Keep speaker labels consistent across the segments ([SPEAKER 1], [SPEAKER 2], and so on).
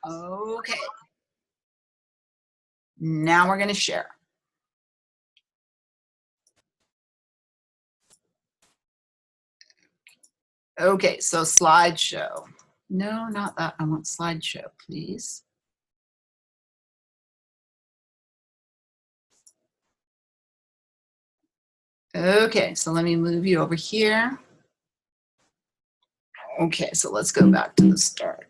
[SPEAKER 1] Okay. Now we're going to share. Okay, so slideshow. No, not that. I want slideshow, please. Okay, so let me move you over here. Okay, so let's go back to the start.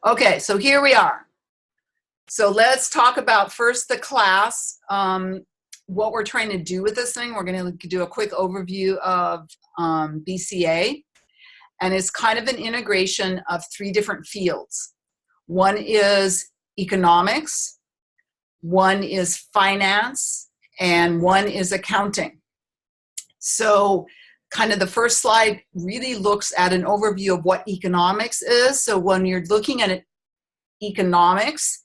[SPEAKER 1] Okay, so here we are. So let's talk about first the class, what we're trying to do with this thing. We're going to do a quick overview of BCA, and it's kind of an integration of 3 different fields. One is economics, one is finance, and one is accounting. So kind of the first slide really looks at an overview of what economics is. So when you're looking at economics,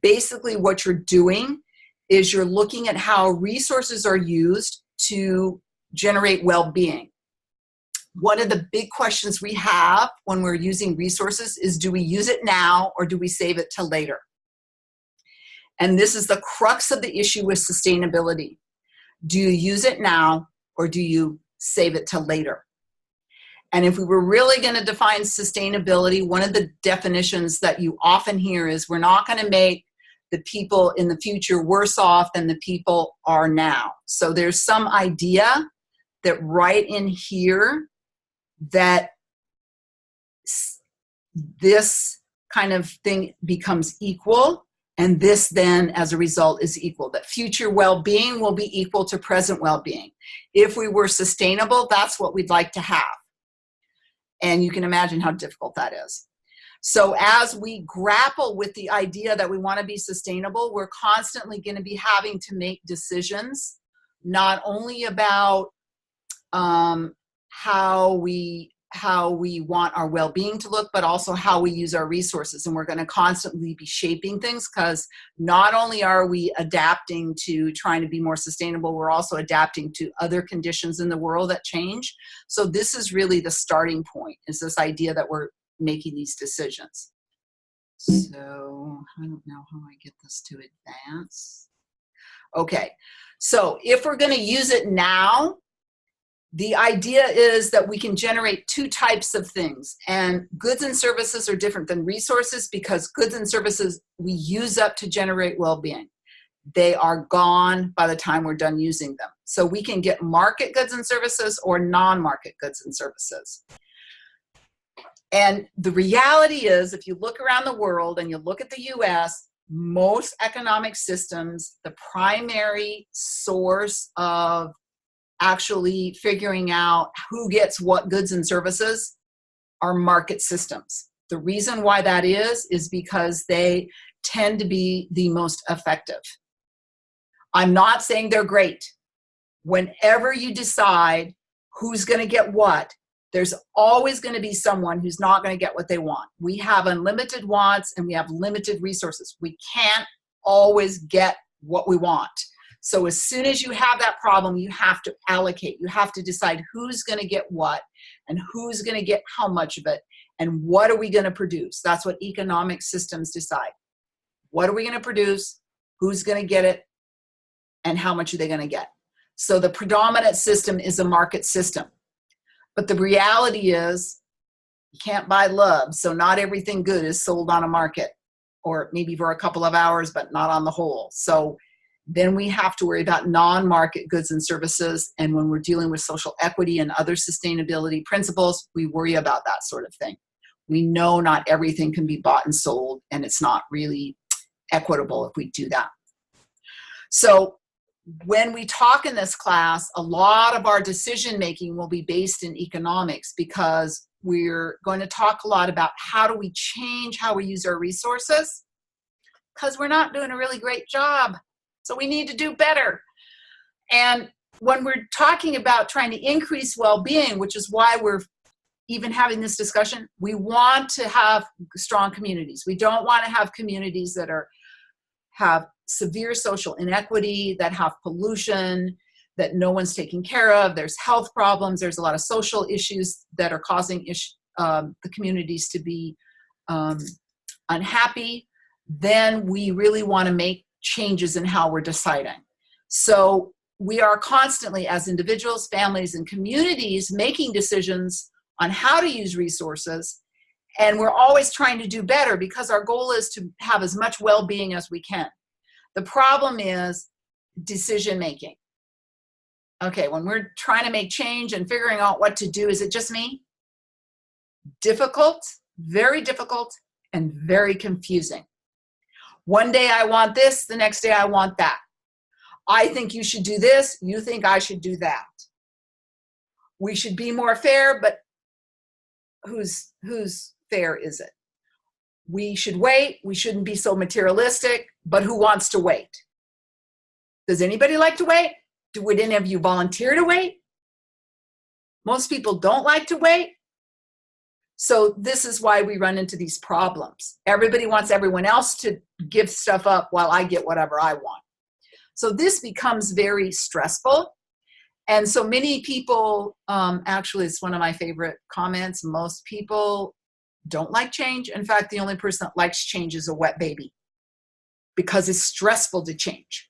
[SPEAKER 1] basically what you're doing is you're looking at how resources are used to generate well-being. One of the big questions we have when we're using resources is, do we use it now or do we save it till later? And this is the crux of the issue with sustainability. Do you use it now or do you save it till later? And if we were really going to define sustainability, one of the definitions that you often hear is we're not going to make the people in the future worse off than the people are now. So there's some idea that right in here that this kind of thing becomes equal, and this then as a result is equal, that future well-being will be equal to present well-being. If we were sustainable, that's what we'd like to have. And you can imagine how difficult that is. So as we grapple with the idea that we want to be sustainable, we're constantly going to be having to make decisions, not only about how we want our well-being to look, but also how we use our resources. And we're going to constantly be shaping things, because not only are we adapting to trying to be more sustainable, we're also adapting to other conditions in the world that change. So this is really the starting point, is this idea that we're making these decisions. So I don't know how I get this to advance. Okay, so if we're going to use it now, the idea is that we can generate 2 types of things, and goods and services are different than resources, because goods and services we use up to generate well-being. They are gone by the time we're done using them. So we can get market goods and services or non-market goods and services. And the reality is, if you look around the world and you look at the US, most economic systems, the primary source of actually figuring out who gets what goods and services are market systems. The reason why that is because they tend to be the most effective. I'm not saying they're great. Whenever you decide who's going to get what, there's always going to be someone who's not going to get what they want. We have unlimited wants and we have limited resources. We can't always get what we want. So as soon as you have that problem, you have to allocate. You have to decide who's going to get what and who's going to get how much of it and what are we going to produce. That's what economic systems decide. What are we going to produce? Who's going to get it? And how much are they going to get? So the predominant system is a market system. But the reality is you can't buy love. So not everything good is sold on a market, or maybe for a couple of hours, but not on the whole. So then we have to worry about non-market goods and services. And when we're dealing with social equity and other sustainability principles, we worry about that sort of thing. We know not everything can be bought and sold, and it's not really equitable if we do that. So when we talk in this class, a lot of our decision making will be based in economics, because we're going to talk a lot about how do we change how we use our resources, because we're not doing a really great job. So we need to do better. And when we're talking about trying to increase well-being, which is why we're even having this discussion, we want to have strong communities. We don't want to have communities that have severe social inequity, that have pollution, that no one's taking care of. There's health problems. There's a lot of social issues that are causing the communities to be unhappy. Then we really want to make changes in how we're deciding. So we are constantly, as individuals, families, and communities, making decisions on how to use resources. And we're always trying to do better because our goal is to have as much well-being as we can. The problem is decision making. Okay, when we're trying to make change and figuring out what to do, is it just me? Difficult, and very confusing. One day I want this, the next day I want that. I think you should do this, you think I should do that. We should be more fair, but whose fair is it? We should wait, we shouldn't be so materialistic, but who wants to wait? Does anybody like to wait? Would any of you volunteer to wait? Most people don't like to wait. So this is why we run into these problems. Everybody wants everyone else to give stuff up while I get whatever I want. So this becomes very stressful. And so many people, actually, it's one of my favorite comments, most people don't like change. In fact, the only person that likes change is a wet baby because it's stressful to change.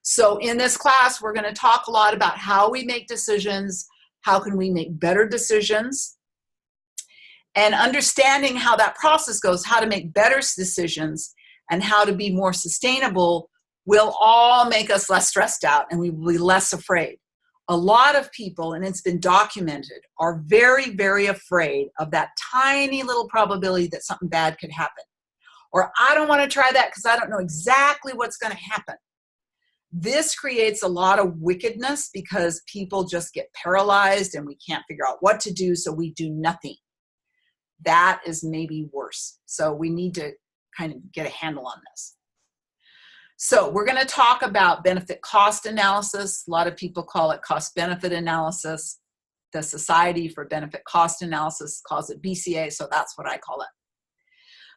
[SPEAKER 1] So in this class, we're going to talk a lot about how we make decisions, how can we make better decisions, and understanding how that process goes, how to make better decisions, and how to be more sustainable will all make us less stressed out and we will be less afraid. A lot of people, and it's been documented, are very, very afraid of that tiny little probability that something bad could happen. Or I don't want to try that because I don't know exactly what's going to happen. This creates a lot of wickedness because people just get paralyzed and we can't figure out what to do, so we do nothing. That is maybe worse. So we need to kind of get a handle on this. So we're going to talk about benefit cost analysis. A lot of people call it cost benefit analysis. The Society for Benefit Cost Analysis calls it BCA, so that's what I call it.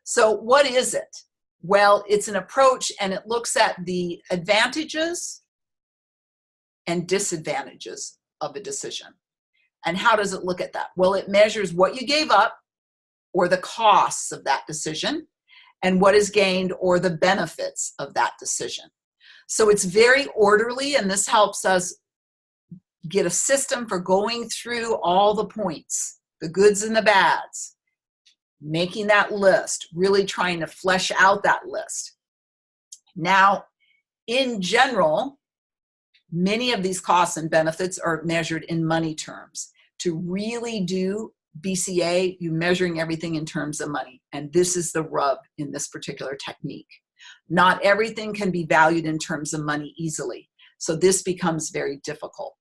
[SPEAKER 1] So what is it? Well, it's an approach and it looks at the advantages and disadvantages of a decision. And how does it look at that? Well, it measures what you gave up or the costs of that decision and what is gained or the benefits of that decision. So it's very orderly, and this helps us get a system for going through all the points, the goods and the bads, making that list, really trying to flesh out that list. Now, in general, many of these costs and benefits are measured in money terms. To really do BCA, you're measuring everything in terms of money. And this is the rub in this particular technique. Not everything can be valued in terms of money easily. So this becomes very difficult.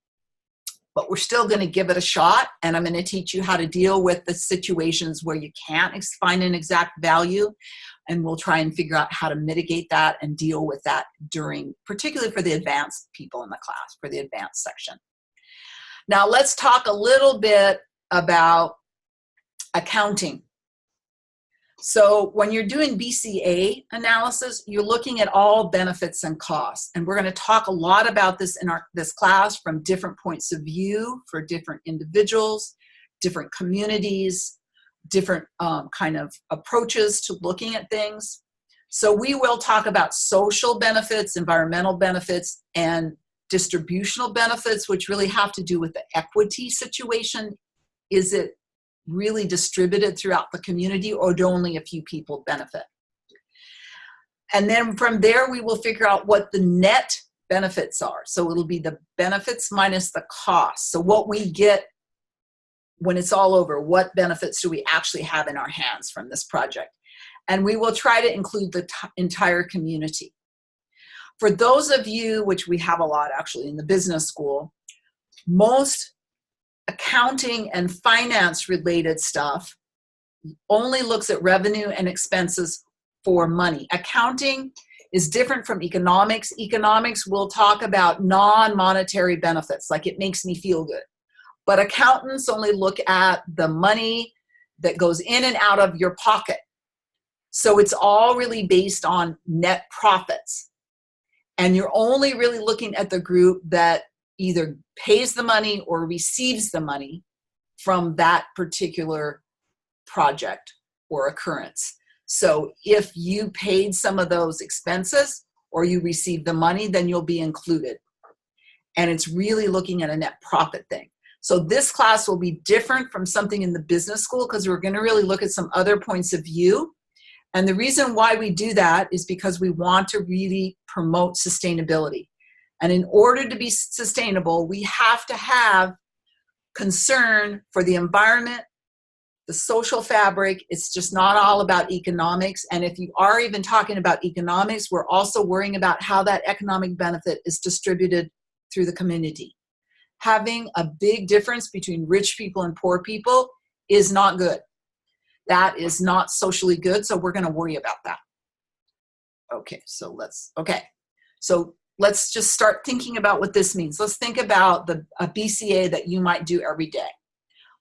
[SPEAKER 1] But we're still going to give it a shot, and I'm going to teach you how to deal with the situations where you can't find an exact value, and we'll try and figure out how to mitigate that and deal with that during, particularly for the advanced people in the class, for the advanced section. Now let's talk a little bit about accounting. So when you're doing BCA analysis, you're looking at all benefits and costs. And we're going to talk a lot about this in this class from different points of view for different individuals, different communities, different kind of approaches to looking at things. So we will talk about social benefits, environmental benefits, and distributional benefits, which really have to do with the equity situation. Is it really distributed throughout the community, or do only a few people benefit? And then from there, we will figure out what the net benefits are. So it'll be the benefits minus the cost. So what we get when it's all over, what benefits do we actually have in our hands from this project? And we will try to include the entire community. For those of you, which we have a lot actually in the business school, most accounting and finance related stuff only looks at revenue and expenses for money. Accounting is different from economics. Economics will talk about non-monetary benefits, like it makes me feel good. But accountants only look at the money that goes in and out of your pocket. So it's all really based on net profits. And you're only really looking at the group that either pays the money or receives the money from that particular project or occurrence. So if you paid some of those expenses or you received the money, then you'll be included. And it's really looking at a net profit thing. So this class will be different from something in the business school because we're going to really look at some other points of view. And the reason why we do that is because we want to really promote sustainability. And in order to be sustainable, we have to have concern for the environment, the social fabric. It's just not all about economics. And if you are even talking about economics, we're also worrying about how that economic benefit is distributed through the community. Having a big difference between rich people and poor people is not good. That is not socially good, so we're going to worry about that. Okay, so let's just start thinking about what this means. Let's think about a BCA that you might do every day.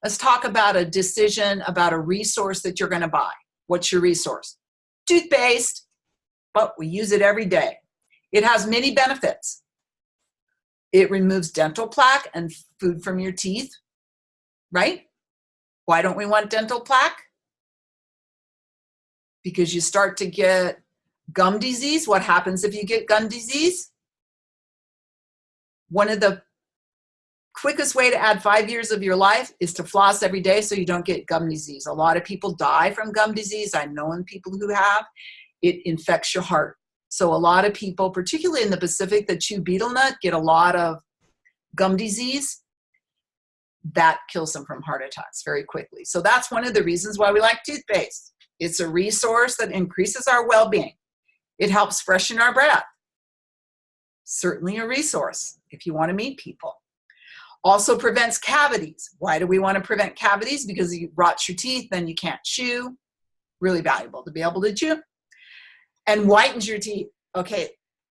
[SPEAKER 1] Let's talk about a decision about a resource that you're going to buy. What's your resource? Toothpaste, but we use it every day. It has many benefits. It removes dental plaque and food from your teeth, right? Why don't we want dental plaque? Because you start to get gum disease. What happens if you get gum disease? One of the quickest way to add 5 years of your life is to floss every day so you don't get gum disease. A lot of people die from gum disease. I've known people who have. It infects your heart. So a lot of people, particularly in the Pacific that chew betel nut, get a lot of gum disease. That kills them from heart attacks very quickly. So that's one of the reasons why we like toothpaste. It's a resource that increases our well-being. It helps freshen our breath. Certainly a resource if you want to meet people. Also prevents cavities. Why do we want to prevent cavities? Because you rot your teeth, then you can't chew. Really valuable to be able to chew. And whitens your teeth. Okay,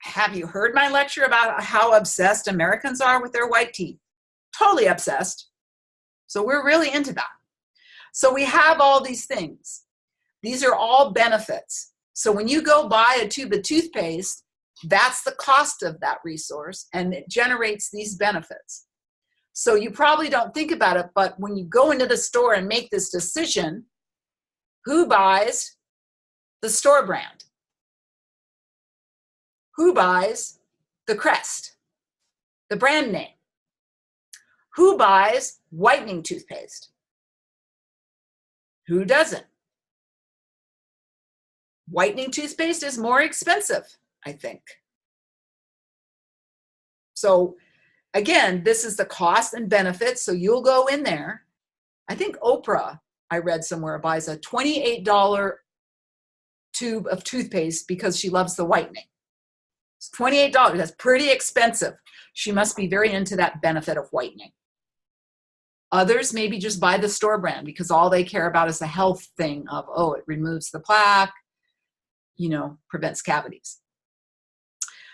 [SPEAKER 1] have you heard my lecture about how obsessed Americans are with their white teeth? Totally obsessed. So we're really into that. So we have all these things. These are all benefits. So when you go buy a tube of toothpaste, that's the cost of that resource, and it generates these benefits. So you probably don't think about it, but when you go into the store and make this decision, who buys the store brand? Who buys the crest, the brand name? Who buys whitening toothpaste? Who doesn't? Whitening toothpaste is more expensive, I think. So again, this is the cost and benefits. So you'll go in there. I think Oprah, I read somewhere, buys a $28 tube of toothpaste because she loves the whitening. It's $28. That's pretty expensive. She must be very into that benefit of whitening. Others maybe just buy the store brand because all they care about is the health thing of, oh, it removes the plaque, prevents cavities.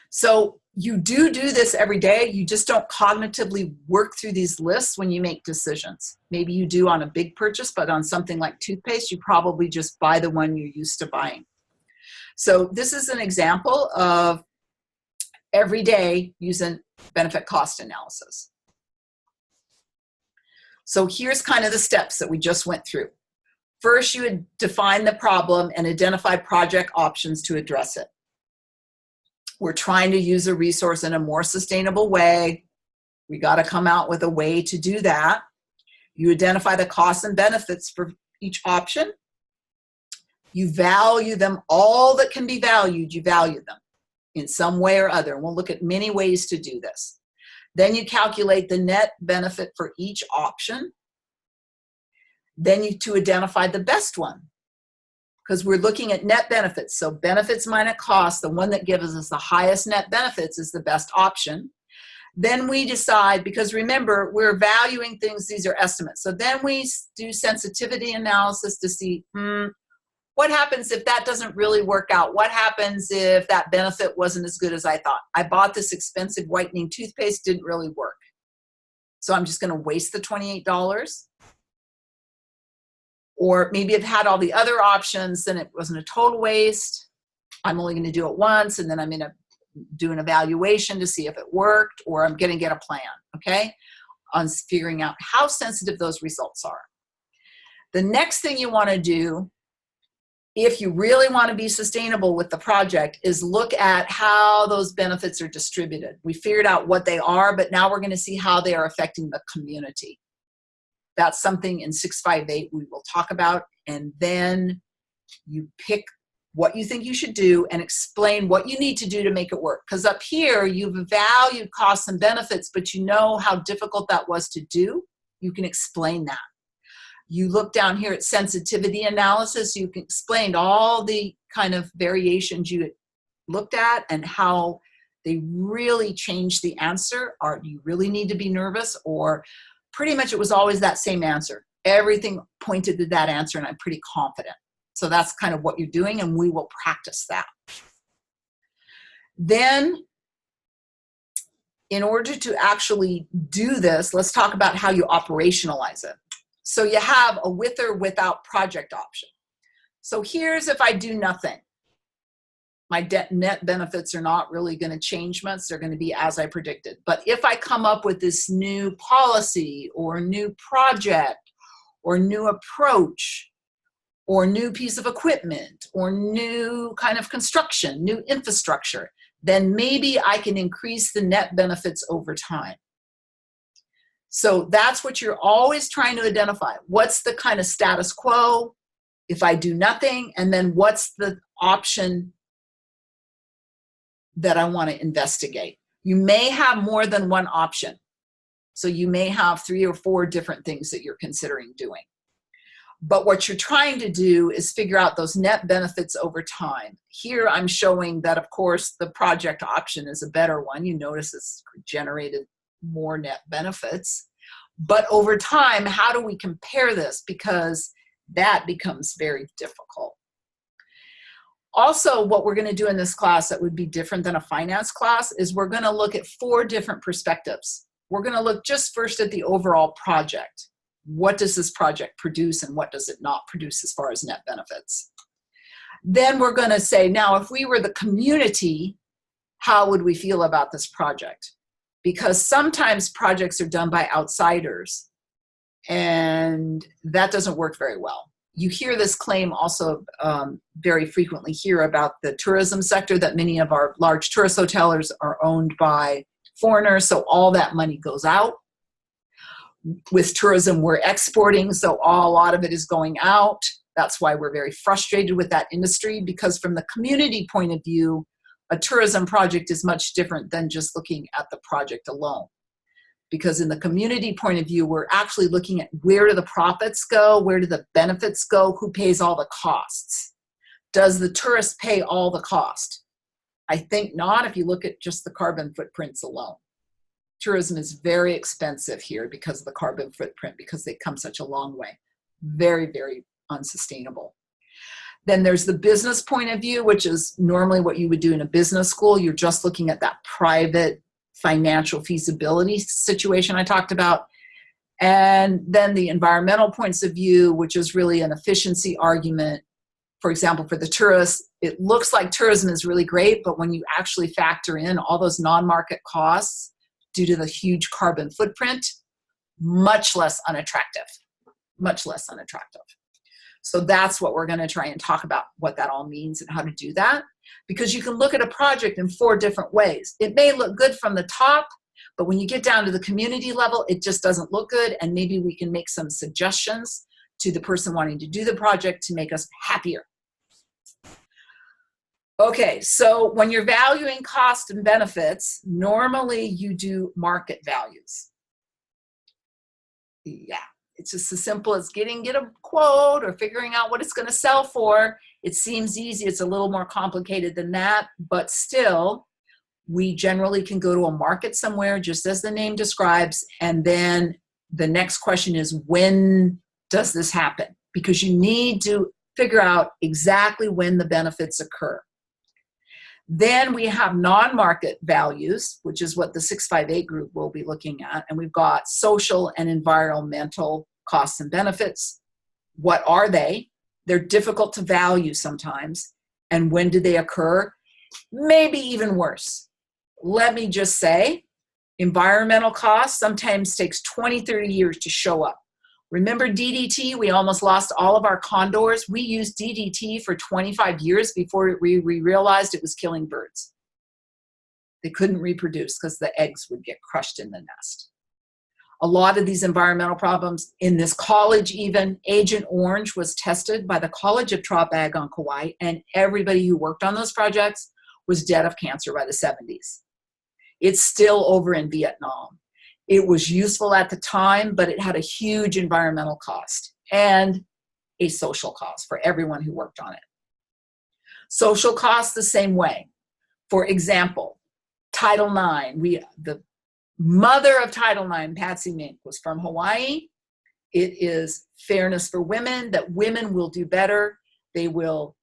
[SPEAKER 1] So you do this every day. You just don't cognitively work through these lists when you make decisions. Maybe you do on a big purchase, but on something like toothpaste, you probably just buy the one you're used to buying. So this is an example of every day using benefit cost analysis. So here's kind of the steps that we just went through. First, you would define the problem and identify project options to address it. We're trying to use a resource in a more sustainable way. We got to come out with a way to do that. You identify the costs and benefits for each option. You value them. All that can be valued, you value them in some way or other. And we'll look at many ways to do this. Then you calculate the net benefit for each option. Then to identify the best one, because we're looking at net benefits. So benefits minus cost, the one that gives us the highest net benefits is the best option. Then we decide, because remember, we're valuing things, these are estimates. So then we do sensitivity analysis to see, what happens if that doesn't really work out? What happens if that benefit wasn't as good as I thought? I bought this expensive whitening toothpaste, didn't really work. So I'm just going to waste the $28. Or maybe I've had all the other options, then it wasn't a total waste. I'm only going to do it once, and then I'm in a do an evaluation to see if it worked, or I'm going to get a plan, okay, on figuring out how sensitive those results are. The next thing you want to do, if you really want to be sustainable with the project, is look at how those benefits are distributed. We figured out what they are, but now we're going to see how they are affecting the community. That's something in 658 we will talk about, and then you pick what you think you should do and explain what you need to do to make it work. Because up here, you've valued costs and benefits, but you know how difficult that was to do. You can explain that. You look down here at sensitivity analysis, you can explain all the kind of variations you looked at and how they really changed the answer. Or do you really need to be nervous? Or pretty much it was always that same answer. Everything pointed to that answer, and I'm pretty confident. So that's kind of what you're doing, and we will practice that. Then, in order to actually do this, let's talk about how you operationalize it. So you have a with or without project option. So here's if I do nothing. My net benefits are not really going to change much. They're going to be as I predicted. But if I come up with this new policy or new project or new approach or new piece of equipment or new kind of construction, new infrastructure, then maybe I can increase the net benefits over time. So that's what you're always trying to identify. What's the kind of status quo if I do nothing? And then what's the option that I want to investigate? You may have more than one option. So you may have 3 or 4 different things that you're considering doing. But what you're trying to do is figure out those net benefits over time. Here I'm showing that, of course, the project option is a better one. You notice it's generated more net benefits. But over time, how do we compare this? Because that becomes very difficult. Also, what we're going to do in this class that would be different than a finance class is we're going to look at 4 different perspectives. We're going to look just first at the overall project. What does this project produce and what does it not produce as far as net benefits? Then we're going to say, now, if we were the community, how would we feel about this project? Because sometimes projects are done by outsiders, and that doesn't work very well. You hear this claim also very frequently here about the tourism sector, that many of our large tourist hotels are owned by foreigners, so all that money goes out. With tourism, we're exporting, so a lot of it is going out. That's why we're very frustrated with that industry, because from the community point of view, a tourism project is much different than just looking at the project alone. Because in the community point of view, we're actually looking at where do the profits go, where do the benefits go, who pays all the costs? Does the tourist pay all the cost? I think not if you look at just the carbon footprints alone. Tourism is very expensive here because of the carbon footprint, because they come such a long way. Very, very unsustainable. Then there's the business point of view, which is normally what you would do in a business school. You're just looking at that private financial feasibility situation I talked about. And then the environmental points of view, which is really an efficiency argument. For example, for the tourists, it looks like tourism is really great, but when you actually factor in all those non-market costs due to the huge carbon footprint, much less unattractive, much less unattractive. So that's what we're going to try and talk about, what that all means and how to do that. Because you can look at a project in 4 different ways. It may look good from the top, but when you get down to the community level, it just doesn't look good. And maybe we can make some suggestions to the person wanting to do the project to make us happier. Okay, so when you're valuing cost and benefits, normally you do market values. Yeah. It's just as simple as get a quote or figuring out what it's going to sell for. It seems easy. It's a little more complicated than that, but still, we generally can go to a market somewhere, just as the name describes, and then the next question is, when does this happen? Because you need to figure out exactly when the benefits occur. Then we have non-market values, which is what the 658 group will be looking at. And we've got social and environmental costs and benefits. What are they? They're difficult to value sometimes. And when do they occur? maybe even worse. Let me just say, environmental costs sometimes takes 20, 30 years to show up. Remember DDT? We almost lost all of our condors. We used DDT for 25 years before we realized it was killing birds. They couldn't reproduce because the eggs would get crushed in the nest. A lot of these environmental problems in this college, even Agent Orange was tested by the College of Trop Ag on Kauai, and everybody who worked on those projects was dead of cancer by the 70s. It's still over in Vietnam. It was useful at the time, but it had a huge environmental cost and a social cost for everyone who worked on it. Social costs the same way. For example, Title IX, the mother of Title IX, Patsy Mink, was from Hawaii. It is fairness for women, that women will do better. They will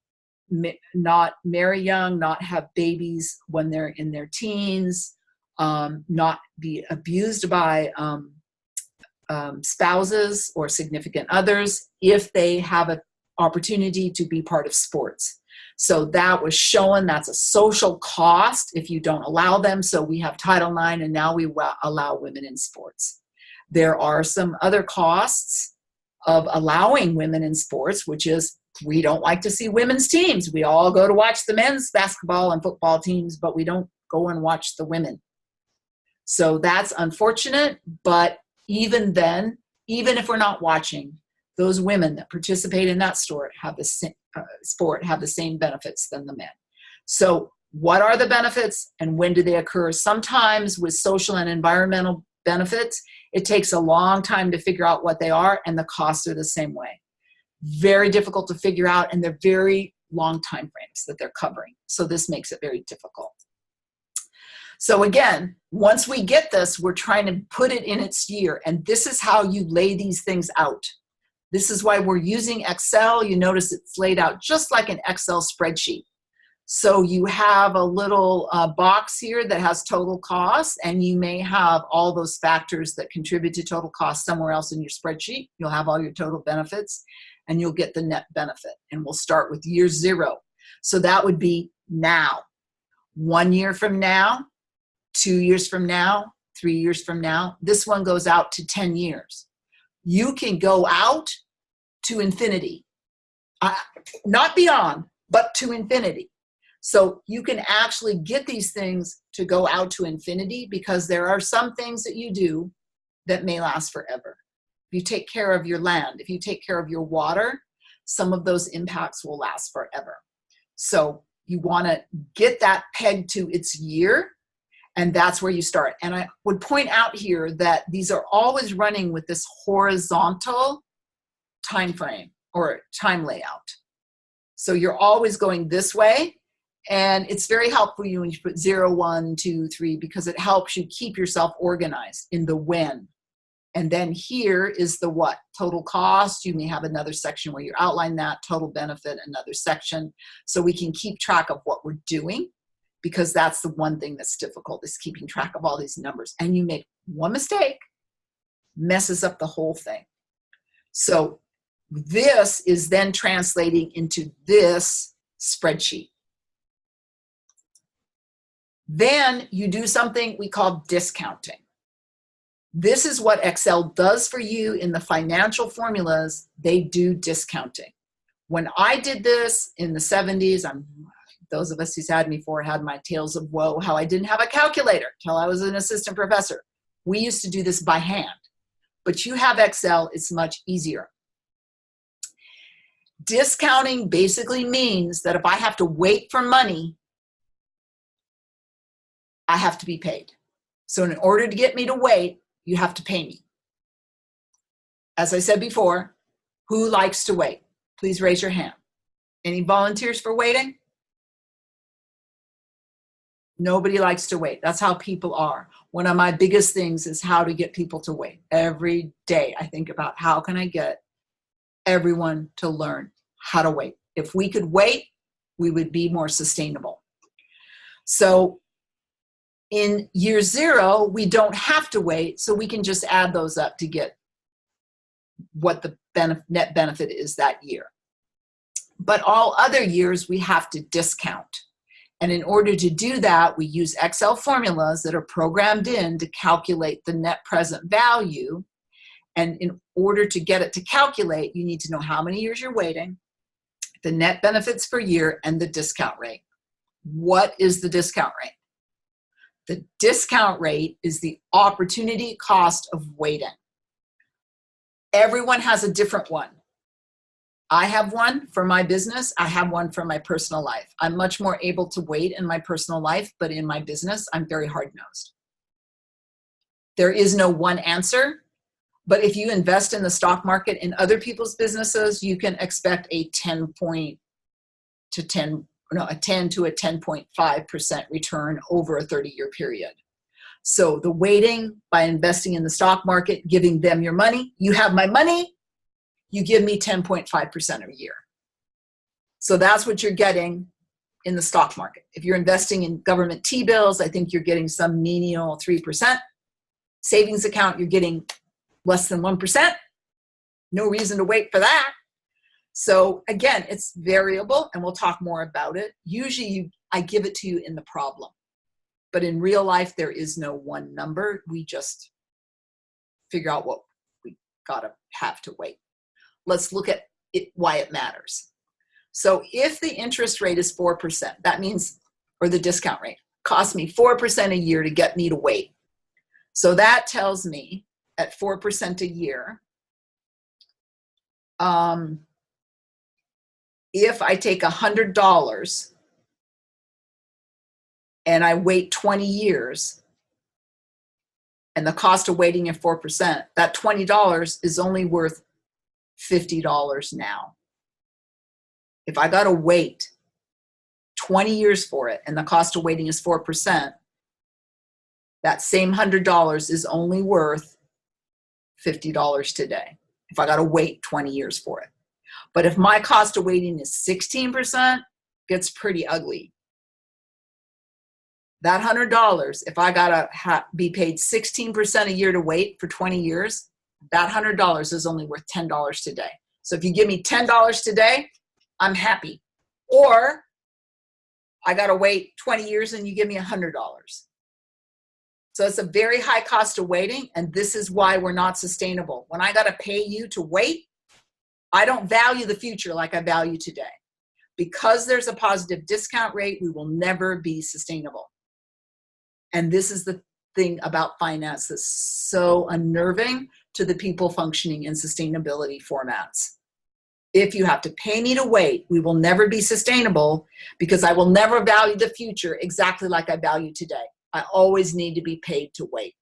[SPEAKER 1] not marry young, not have babies when they're in their teens, not be abused by spouses or significant others if they have an opportunity to be part of sports. So that was shown, that's a social cost if you don't allow them. So we have Title IX, and now we allow women in sports. There are some other costs of allowing women in sports, which is we don't like to see women's teams. We all go to watch the men's basketball and football teams, but we don't go and watch the women. So that's unfortunate, but even then, even if we're not watching, those women that participate in that sport have the same benefits than the men. So what are the benefits and when do they occur? Sometimes with social and environmental benefits, it takes a long time to figure out what they are, and the costs are the same way. Very difficult to figure out, and they're very long time frames that they're covering. So this makes it very difficult. So again, once we get this, we're trying to put it in its year, and this is how you lay these things out. This is why we're using Excel. You notice it's laid out just like an Excel spreadsheet. So you have a little box here that has total costs, and you may have all those factors that contribute to total cost somewhere else in your spreadsheet. You'll have all your total benefits, and you'll get the net benefit. And we'll start with year 0. So that would be now. 1 year from now, 2 years from now, 3 years from now. This one goes out to 10 years. You can go out to infinity, not beyond, but to infinity. So you can actually get these things to go out to infinity, because there are some things that you do that may last forever. If you take care of your land, if you take care of your water, some of those impacts will last forever. So you want to get that pegged to its year, and that's where you start. And I would point out here that these are always running with this horizontal time frame or time layout. So you're always going this way, and it's very helpful when you put 0, 1, 2, 3, because it helps you keep yourself organized in the when. And then here is the what? Total cost. You may have another section where you outline that. Total benefit, another section. So we can keep track of what we're doing, because that's the one thing that's difficult, is keeping track of all these numbers. And you make one mistake, messes up the whole thing. So this is then translating into this spreadsheet. Then you do something we call discounting. This is what Excel does for you in the financial formulas. They do discounting. When I did this in the 70s, those of us who's had me before had my tales of woe, how I didn't have a calculator till I was an assistant professor. We used to do this by hand, but you have Excel, it's much easier. Discounting basically means that if I have to wait for money, I have to be paid. So in order to get me to wait, you have to pay me. As I said before, who likes to wait? Please raise your hand. Any volunteers for waiting? Nobody likes to wait. That's how people are. One of my biggest things is how to get people to wait. Every day I think about how can I get everyone to learn how to wait. If we could wait, we would be more sustainable. So in year 0, we don't have to wait, so we can just add those up to get what the net benefit is that year. But all other years, we have to discount. And in order to do that, we use Excel formulas that are programmed in to calculate the net present value. And in order to get it to calculate, you need to know how many years you're waiting, the net benefits per year, and the discount rate. What is the discount rate? The discount rate is the opportunity cost of waiting. Everyone has a different one. I have one for my business. I have one for my personal life. I'm much more able to wait in my personal life, but in my business, I'm very hard-nosed. There is no one answer, but if you invest in the stock market in other people's businesses, you can expect a 10 to a 10.5% return over a 30-year period. So the waiting by investing in the stock market, giving them your money, you have my money, you give me 10.5% a year. So that's what you're getting in the stock market. If you're investing in government T-bills, I think you're getting some menial 3%. Savings account, you're getting less than 1%. No reason to wait for that. So again, it's variable, and we'll talk more about it. Usually I give it to you in the problem. But in real life, there is no one number. We just figure out what we gotta have to wait. Let's look at it, why it matters. So if the interest rate is 4%, that means, or the discount rate, costs me 4% a year to get me to wait. So that tells me at 4% a year, if I take $100 and I wait 20 years, and the cost of waiting at 4%, that $20 is only worth $50 now. If I got to wait 20 years for it and the cost of waiting is 4%, that same $100 is only worth $50 today if I got to wait 20 years for it. But if my cost of waiting is 16%, it gets pretty ugly. That $100, if I got to be paid 16% a year to wait for 20 years, that $100 is only worth $10 today. So if you give me $10 today, I'm happy. Or I got to wait 20 years and you give me $100. So it's a very high cost of waiting, and this is why we're not sustainable. When I got to pay you to wait, I don't value the future like I value today. Because there's a positive discount rate, we will never be sustainable. And this is the thing about finance that's so unnerving to the people functioning in sustainability formats. If you have to pay me to wait, we will never be sustainable, because I will never value the future exactly like I value today. I always need to be paid to wait.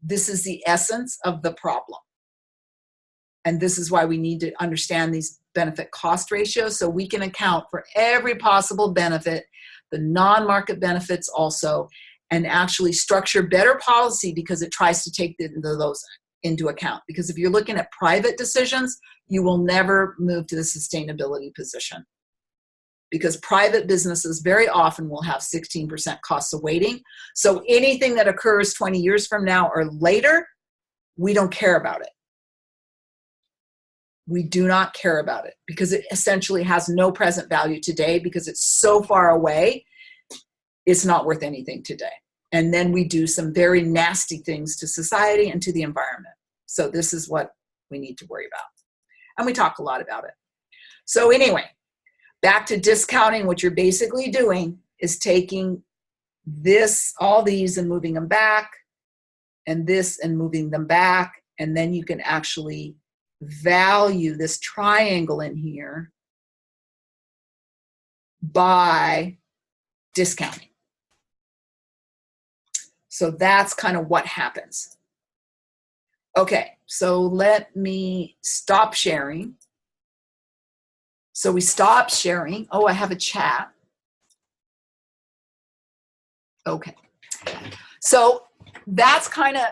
[SPEAKER 1] This is the essence of the problem. And this is why we need to understand these benefit cost ratios, so we can account for every possible benefit, the non-market benefits also, and actually structure better policy because it tries to take those into account. Because if you're looking at private decisions, you will never move to the sustainability position. Because private businesses very often will have 16% costs of waiting. So anything that occurs 20 years from now or later, we don't care about it. We do not care about it because it essentially has no present value today, because it's so far away, it's not worth anything today. And then we do some very nasty things to society and to the environment. So this is what we need to worry about. And we talk a lot about it. So anyway, back to discounting. What you're basically doing is taking this, all these, and moving them back, and this and moving them back, and then you can actually value this triangle in here by discounting. So that's kind of what happens. Okay, so let me stop sharing. So we stop sharing. Oh, I have a chat. Okay. So that's kind of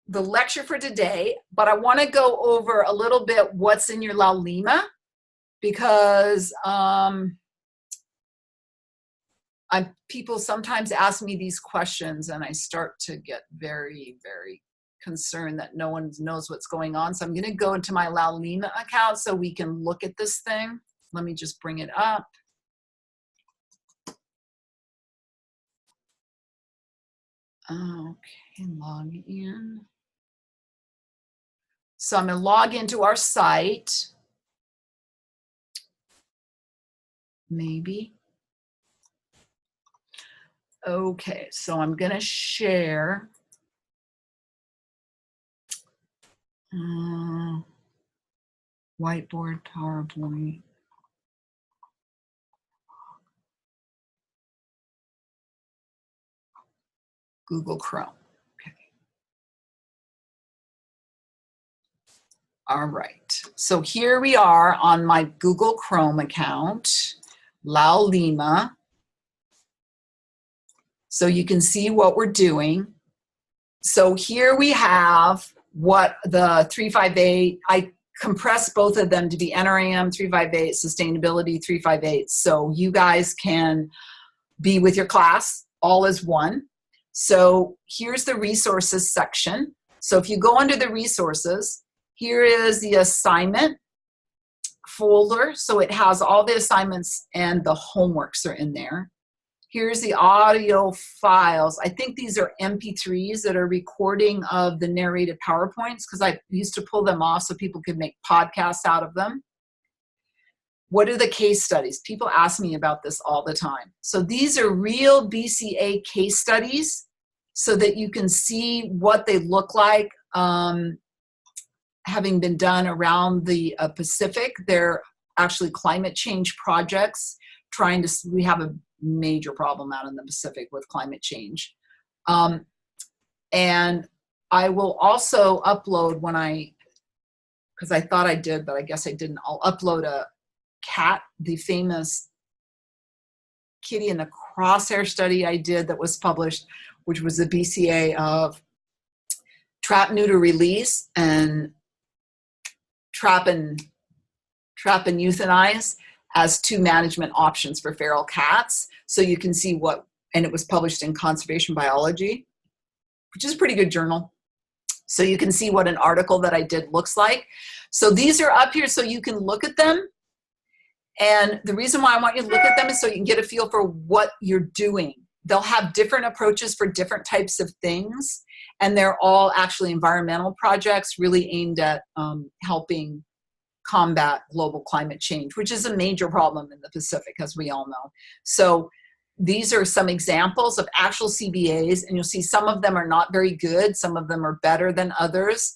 [SPEAKER 1] the lecture for today, but I want to go over a little bit what's in your La Lima, because people sometimes ask me these questions and I start to get very, very concerned that no one knows what's going on. So I'm going to go into my La Lima account so we can look at this thing. Let me just bring it up. Okay, log in. So I'm going to log into our site. Maybe. Okay, so I'm going to share. Whiteboard, PowerPoint. Google Chrome. Okay. All right. So here we are on my Google Chrome account, Lau Lima. So you can see what we're doing. So here we have what the 358, I compressed both of them to be NREM 358, Sustainability 358. So you guys can be with your class all as one. So here's the resources section. So if you go under the resources, here is the assignment folder. So it has all the assignments and the homeworks are in there. Here's the audio files. I think these are MP3s that are recording of the narrated PowerPoints because I used to pull them off so people could make podcasts out of them. What are the case studies? People ask me about this all the time. So these are real BCA case studies so that you can see what they look like having been done around the Pacific. They're actually climate change projects we have a major problem out in the Pacific with climate change. And I will also upload because I thought I did, but I guess I didn't, I'll upload a cat, the famous kitty in the crosshair study I did that was published, which was the BCA of trap, neuter, release, and trap and euthanize as 2 management options for feral cats. So you can see and it was published in Conservation Biology, which is a pretty good journal. So you can see what an article that I did looks like. So these are up here so you can look at them. And the reason why I want you to look at them is so you can get a feel for what you're doing. They'll have different approaches for different types of things. And they're all actually environmental projects really aimed at helping combat global climate change, which is a major problem in the Pacific, as we all know. So these are some examples of actual CBAs, and you'll see some of them are not very good. Some of them are better than others.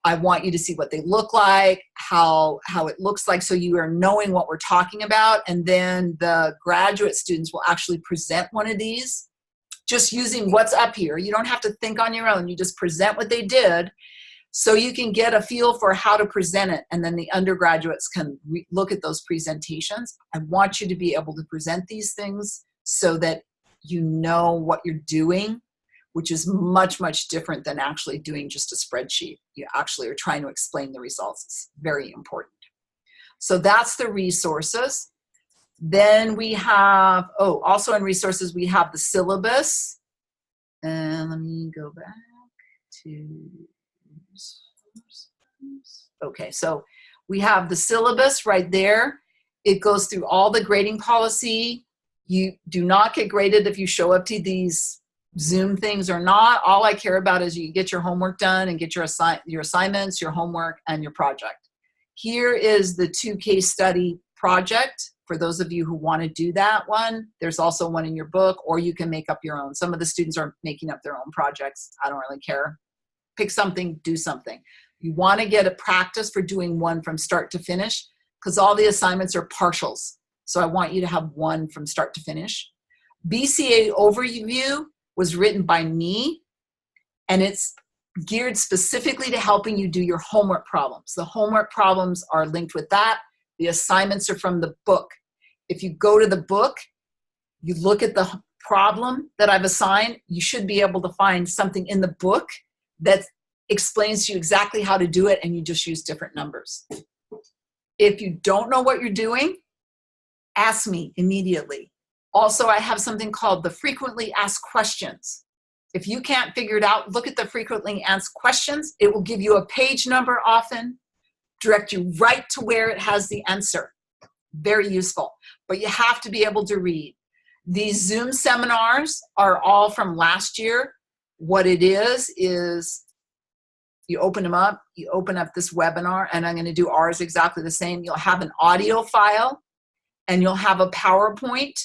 [SPEAKER 1] I want you to see what they look like, how it looks like, so you are knowing what we're talking about. And then the graduate students will actually present one of these just using what's up here. You don't have to think on your own. You just present what they did so you can get a feel for how to present it. And then the undergraduates can look at those presentations. I want you to be able to present these things so that you know what you're doing, which is much, much different than actually doing just a spreadsheet. You actually are trying to explain the results. It's very important. So that's the resources. Then we have, also in resources, we have the syllabus. And let me go back to resources. Okay, so we have the syllabus right there. It goes through all the grading policy. You do not get graded if you show up to these Zoom things or not. All I care about is you get your homework done and get your assignments, your homework, and your project. Here is the 2 case study project for those of you who want to do that one. There's also one in your book, or you can make up your own. Some of the students are making up their own projects. I don't really care. Pick something, do something. You want to get a practice for doing one from start to finish because all the assignments are partials. So I want you to have one from start to finish. BCA overview was written by me, and it's geared specifically to helping you do your homework problems. The homework problems are linked with that. The assignments are from the book. If you go to the book, you look at the problem that I've assigned, you should be able to find something in the book that explains to you exactly how to do it, and you just use different numbers. If you don't know what you're doing, ask me immediately. Also, I have something called the frequently asked questions. If you can't figure it out, look at the frequently asked questions. It will give you a page number often, direct you right to where it has the answer. Very useful, but you have to be able to read. These Zoom seminars are all from last year. what it is you open them up, you open up this webinar, and I'm going to do ours exactly the same. You'll have an audio file, and you'll have a PowerPoint,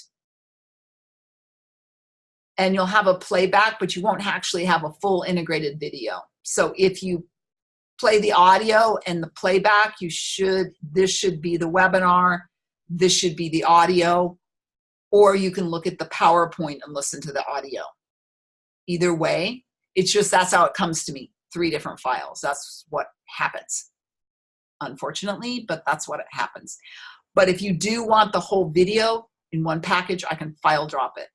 [SPEAKER 1] and you'll have a playback, but you won't actually have a full integrated video. So if you play the audio and the playback, this should be the webinar, this should be the audio, or you can look at the PowerPoint and listen to the audio. Either way, it's just, that's how it comes to me. 3 different files. That's what happens, unfortunately, but that's what it happens. But if you do want the whole video in one package, I can file drop it.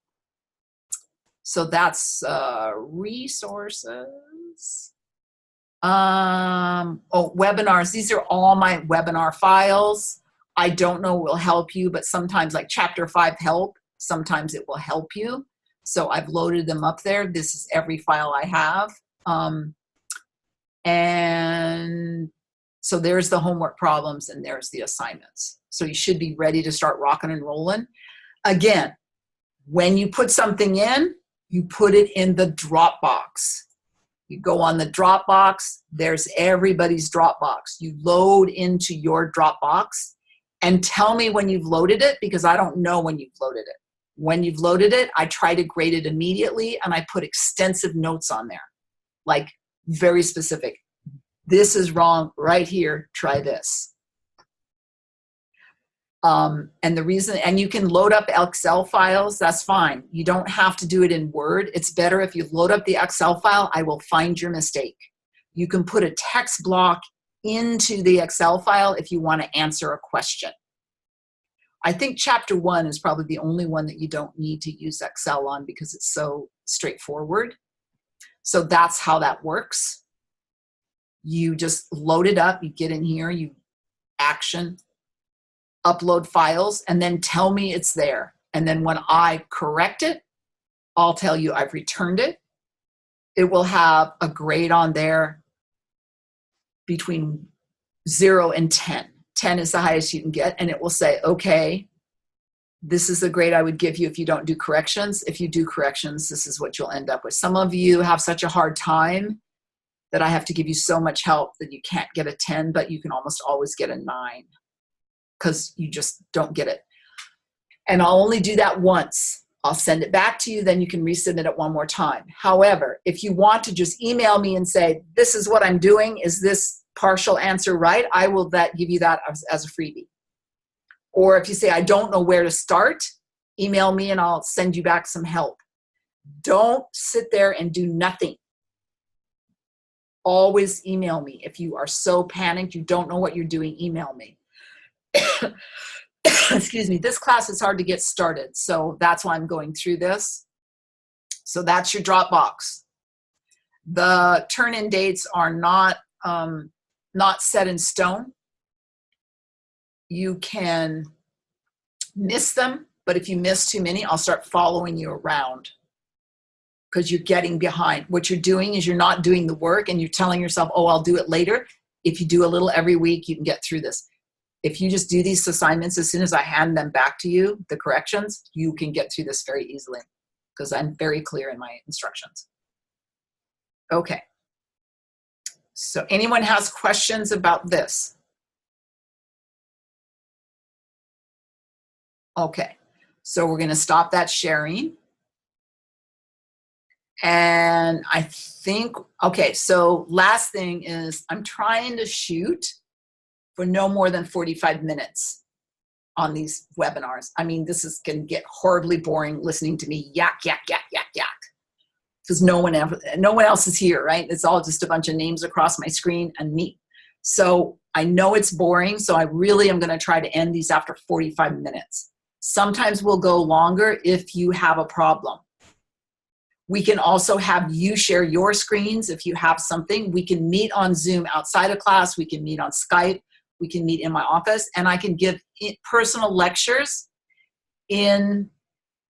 [SPEAKER 1] So that's resources. Webinars. These are all my webinar files. I don't know what will help you, but sometimes like chapter 5 help, sometimes it will help you. So I've loaded them up there. This is every file I have. And so there's the homework problems and there's the assignments. So you should be ready to start rocking and rolling. Again, when you put something in, you put it in the Dropbox. You go on the Dropbox, there's everybody's Dropbox. You load into your Dropbox and tell me when you've loaded it, because I don't know when you've loaded it. When you've loaded it, I try to grade it immediately, and I put extensive notes on there, like very specific. This is wrong right here, try this. And the reason, and you can load up Excel files, that's fine. You don't have to do it in Word. It's better if you load up the Excel file, I will find your mistake. You can put a text block into the Excel file if you want to answer a question. I think chapter 1 is probably the only one that you don't need to use Excel on because it's so straightforward. So that's how that works. You just load it up, you get in here, you action, upload files, and then tell me it's there. And then when I correct it, I'll tell you I've returned it. It will have a grade on there between 0 and 10. 10 is the highest you can get, and it will say, okay, this is the grade I would give you if you don't do corrections. If you do corrections, this is what you'll end up with. Some of you have such a hard time that I have to give you so much help that you can't get a 10, but you can almost always get a 9 because you just don't get it. And I'll only do that once. I'll send it back to you, then you can resubmit it one more time. However, if you want to just email me and say, this is what I'm doing, is this partial answer right? I will give you that as a freebie. Or if you say, I don't know where to start, email me and I'll send you back some help. Don't sit there and do nothing. Always email me. If you are so panicked, you don't know what you're doing, email me. Excuse me, this class is hard to get started, so that's why I'm going through this. So that's your Dropbox. The turn-in dates are not set in stone. You can miss them, but if you miss too many, I'll start following you around because you're getting behind. What you're doing is you're not doing the work and you're telling yourself, oh, I'll do it later. If you do a little every week, you can get through this. If you just do these assignments, as soon as I hand them back to you, the corrections, you can get through this very easily because I'm very clear in my instructions. Okay. So anyone has questions about this? Okay. So we're going to stop that sharing. And I think, okay, so last thing is I'm trying to shoot for no more than 45 minutes on these webinars. I mean, this is going to get horribly boring listening to me yak, yak, yak, yak, yak. Because no one else is here, right? It's all just a bunch of names across my screen and me. So I know it's boring, so I really am going to try to end these after 45 minutes. Sometimes we'll go longer if you have a problem. We can also have you share your screens if you have something. We can meet on Zoom outside of class. We can meet on Skype. We can meet in my office. And I can give personal lectures in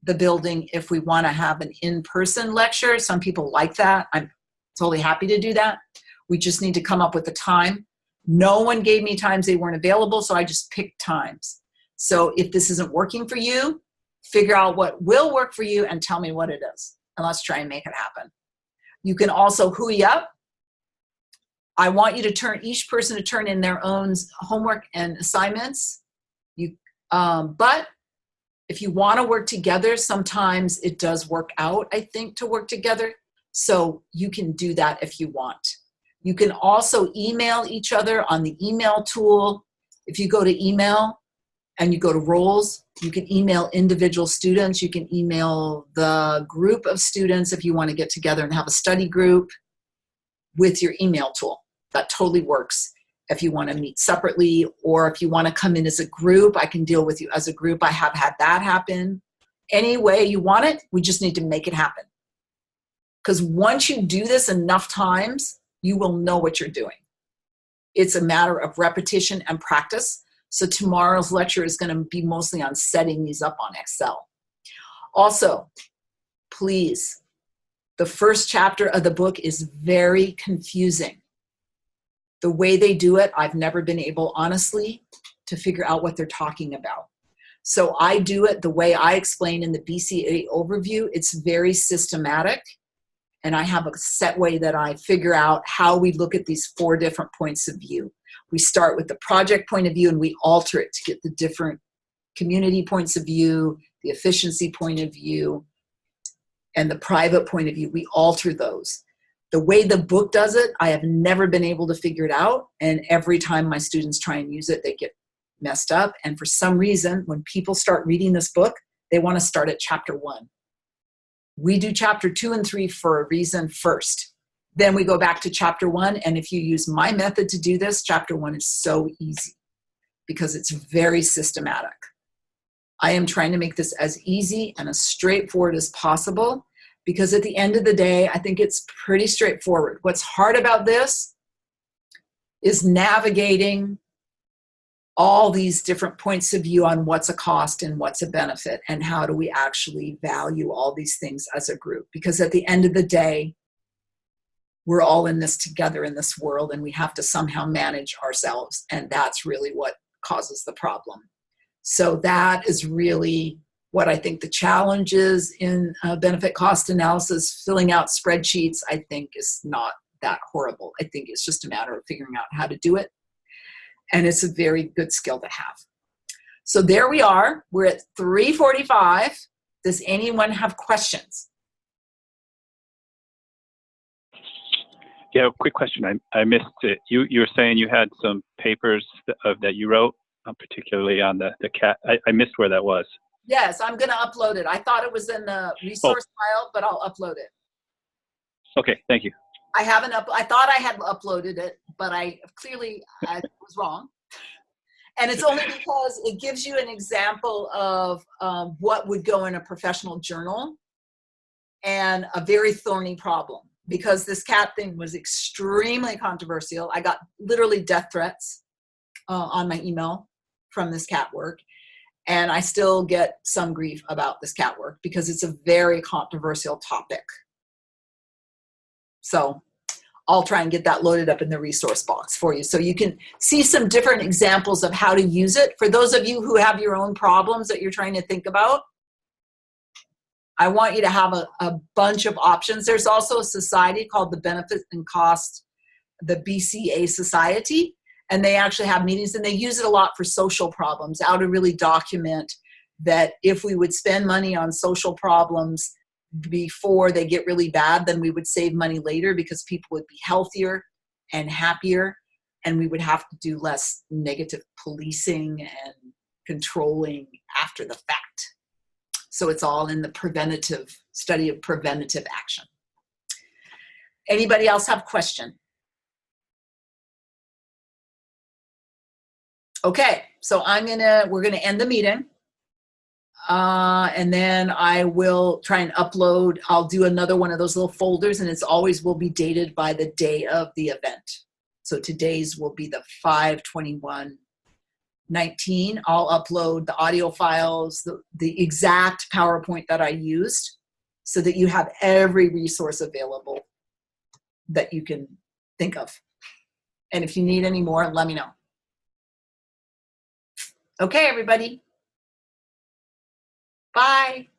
[SPEAKER 1] the building if we want to have an in-person lecture. Some people like that. I'm totally happy to do that. We just need to come up with a time. No one gave me times they weren't available, so I just picked times. So if this isn't working for you, figure out what will work for you and tell me what it is. And let's try and make it happen. You can also hooey up. I want you to each person to turn in their own homework and assignments. But if you want to work together, sometimes it does work out, I think, to work together. So you can do that if you want. You can also email each other on the email tool. If you go to email and you go to roles, you can email individual students. You can email the group of students if you want to get together and have a study group with your email tool. That totally works. If you want to meet separately, or if you want to come in as a group, I can deal with you as a group. I have had that happen. Any way you want it, we just need to make it happen. Because once you do this enough times, you will know what you're doing. It's a matter of repetition and practice. So tomorrow's lecture is going to be mostly on setting these up on Excel. Also, please, the first chapter of the book is very confusing. The way they do it, I've never been able, honestly, to figure out what they're talking about. So I do it the way I explain in the BCA overview. It's very systematic, and I have a set way that I figure out how we look at these 4 different points of view. We start with the project point of view, and we alter it to get the different community points of view, the efficiency point of view, and the private point of view. We alter those. The way the book does it, I have never been able to figure it out. And every time my students try and use it, they get messed up. And for some reason, when people start reading this book, they want to start at chapter 1. We do chapter 2 and 3 for a reason first. Then we go back to chapter 1. And if you use my method to do this, chapter 1 is so easy because it's very systematic. I am trying to make this as easy and as straightforward as possible, because at the end of the day, I think it's pretty straightforward. What's hard about this is navigating all these different points of view on what's a cost and what's a benefit, and how do we actually value all these things as a group. Because at the end of the day, we're all in this together in this world, and we have to somehow manage ourselves, and that's really what causes the problem. So that is really what I think the challenge is in benefit cost analysis. Filling out spreadsheets, I think, is not that horrible. I think it's just a matter of figuring out how to do it. And it's a very good skill to have. So there we are. We're at 3:45. Does anyone have questions?
[SPEAKER 2] Yeah, quick question. I missed it. You were saying you had some papers that you wrote, particularly on the cat. I missed where that was.
[SPEAKER 1] Yes, I'm going to upload it. I thought it was in the resource file, but I'll upload it.
[SPEAKER 2] Okay, thank you.
[SPEAKER 1] I haven't I thought I had uploaded it, but I was wrong. And it's only because it gives you an example of what would go in a professional journal, and a very thorny problem, because this cat thing was extremely controversial. I got literally death threats on my email from this cat work. And I still get some grief about this cat work because it's a very controversial topic. So I'll try and get that loaded up in the resource box for you, so you can see some different examples of how to use it. For those of you who have your own problems that you're trying to think about, I want you to have a bunch of options. There's also a society called the Benefit and Cost, the BCA Society. And they actually have meetings, and they use it a lot for social problems, how to really document that if we would spend money on social problems before they get really bad, then we would save money later, because people would be healthier and happier, and we would have to do less negative policing and controlling after the fact. So it's all in the study of preventative action. Anybody else have a question? Okay, so we're gonna end the meeting, and then I will try and upload. I'll do another one of those little folders, and it's always will be dated by the day of the event. So today's will be the 5/21/19. I'll upload the audio files, the exact PowerPoint that I used, so that you have every resource available that you can think of. And if you need any more, let me know. Okay, everybody. Bye.